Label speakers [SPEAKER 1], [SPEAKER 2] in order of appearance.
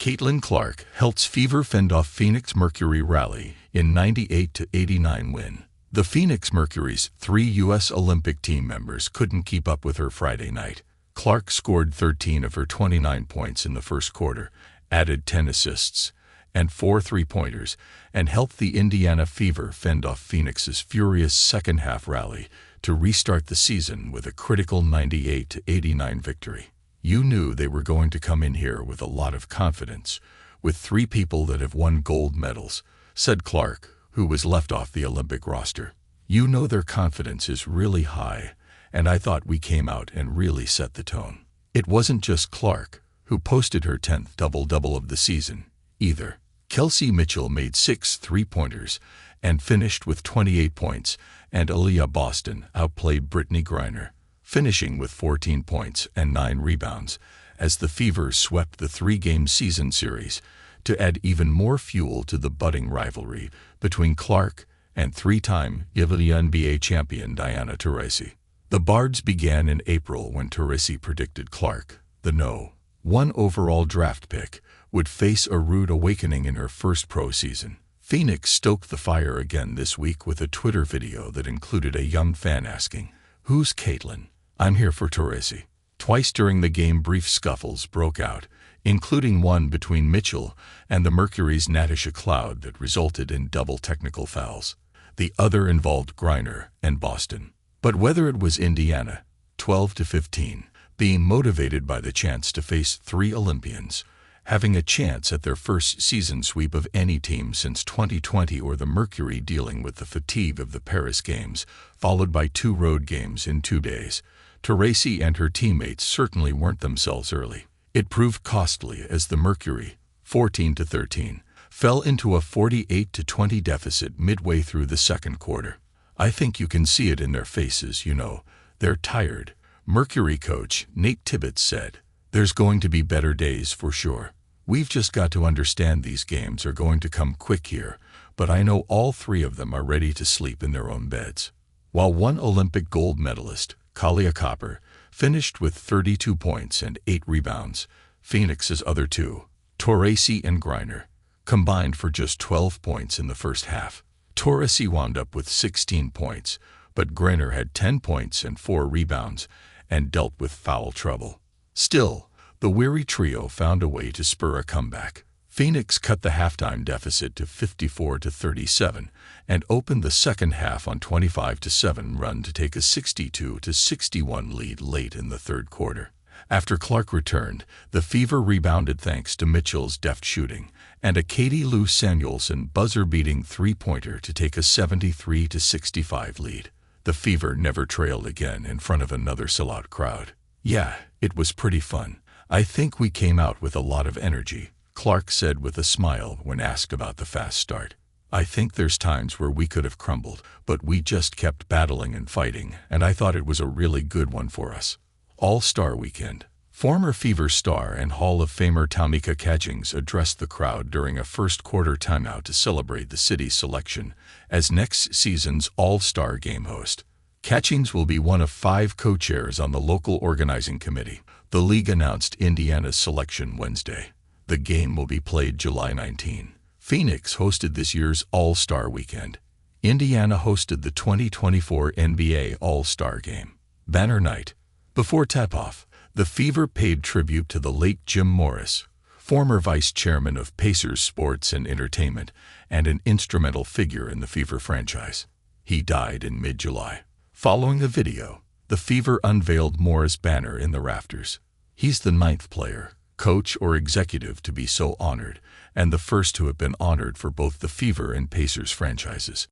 [SPEAKER 1] Caitlin Clark helps Fever fend off Phoenix Mercury rally in 98-89 win. The Phoenix Mercury's 3 U.S. Olympic team members couldn't keep up with her Friday night. Clark scored 13 of her 29 points in the first quarter, added 10 assists and 4 three-pointers, and helped the Indiana Fever fend off Phoenix's furious second-half rally to restart the season with a critical 98-89 victory. You knew they were going to come in here with a lot of confidence, with 3 people that have won gold medals, said Clark, who was left off the Olympic roster. You know their confidence is really high, and I thought we came out and really set the tone. It wasn't just Clark, who posted her 10th double-double of the season, either. Kelsey Mitchell made 6 three-pointers and finished with 28 points, and Aaliyah Boston outplayed Brittany Griner, finishing with 14 points and 9 rebounds, as the Fever swept the 3-game season series to add even more fuel to the budding rivalry between Clark and 3-time WNBA champion Diana Taurasi. The Bards began in April when Taurasi predicted Clark, the No. 1 overall draft pick, would face a rude awakening in her first pro season. Phoenix stoked the fire again this week with a Twitter video that included a young fan asking, "Who's Caitlin? I'm here for Taurasi." Twice during the game, brief scuffles broke out, including one between Mitchell and the Mercury's Natasha Cloud that resulted in double technical fouls. The other involved Griner and Boston. But whether it was Indiana, 12-15, being motivated by the chance to face 3 Olympians, having a chance at their first season sweep of any team since 2020, or the Mercury dealing with the fatigue of the Paris Games, followed by 2 road games in 2 days, Taurasi and her teammates certainly weren't themselves early. It proved costly as the Mercury, 14-13, fell into a 48-20 deficit midway through the second quarter. "I think you can see it in their faces, they're tired," Mercury coach Nate Tibbetts said. "There's going to be better days for sure. We've just got to understand these games are going to come quick here, but I know all 3 of them are ready to sleep in their own beds." While one Olympic gold medalist, Kahleah Copper, finished with 32 points and 8 rebounds, Phoenix's other 2, Taurasi and Griner, combined for just 12 points in the first half. Taurasi wound up with 16 points, but Griner had 10 points and 4 rebounds and dealt with foul trouble. Still, the weary trio found a way to spur a comeback. Phoenix cut the halftime deficit to 54-37 and opened the second half on 25-7 run to take a 62-61 lead late in the third quarter. After Clark returned, the Fever rebounded thanks to Mitchell's deft shooting and a Katie Lou Samuelson buzzer-beating three-pointer to take a 73-65 lead. The Fever never trailed again in front of another sellout crowd. "Yeah, it was pretty fun. I think we came out with a lot of energy," Clark said with a smile when asked about the fast start. "I think there's times where we could have crumbled, but we just kept battling and fighting, and I thought it was a really good one for us." All-Star Weekend. Former Fever star and Hall of Famer Tamika Catchings addressed the crowd during a first-quarter timeout to celebrate the city's selection as next season's All-Star Game host. Catchings will be one of 5 co-chairs on the local organizing committee. The league announced Indiana's selection Wednesday. The game will be played July 19. Phoenix hosted this year's All-Star Weekend. Indiana hosted the 2024 NBA All-Star Game. Banner night. Before tip-off, the Fever paid tribute to the late Jim Morris, former vice chairman of Pacers Sports and Entertainment and an instrumental figure in the Fever franchise. He died in mid-July. Following the video, the Fever unveiled Morris' banner in the rafters. He's the 9th player, coach or executive to be so honored, and the first to have been honored for both the Fever and Pacers franchises.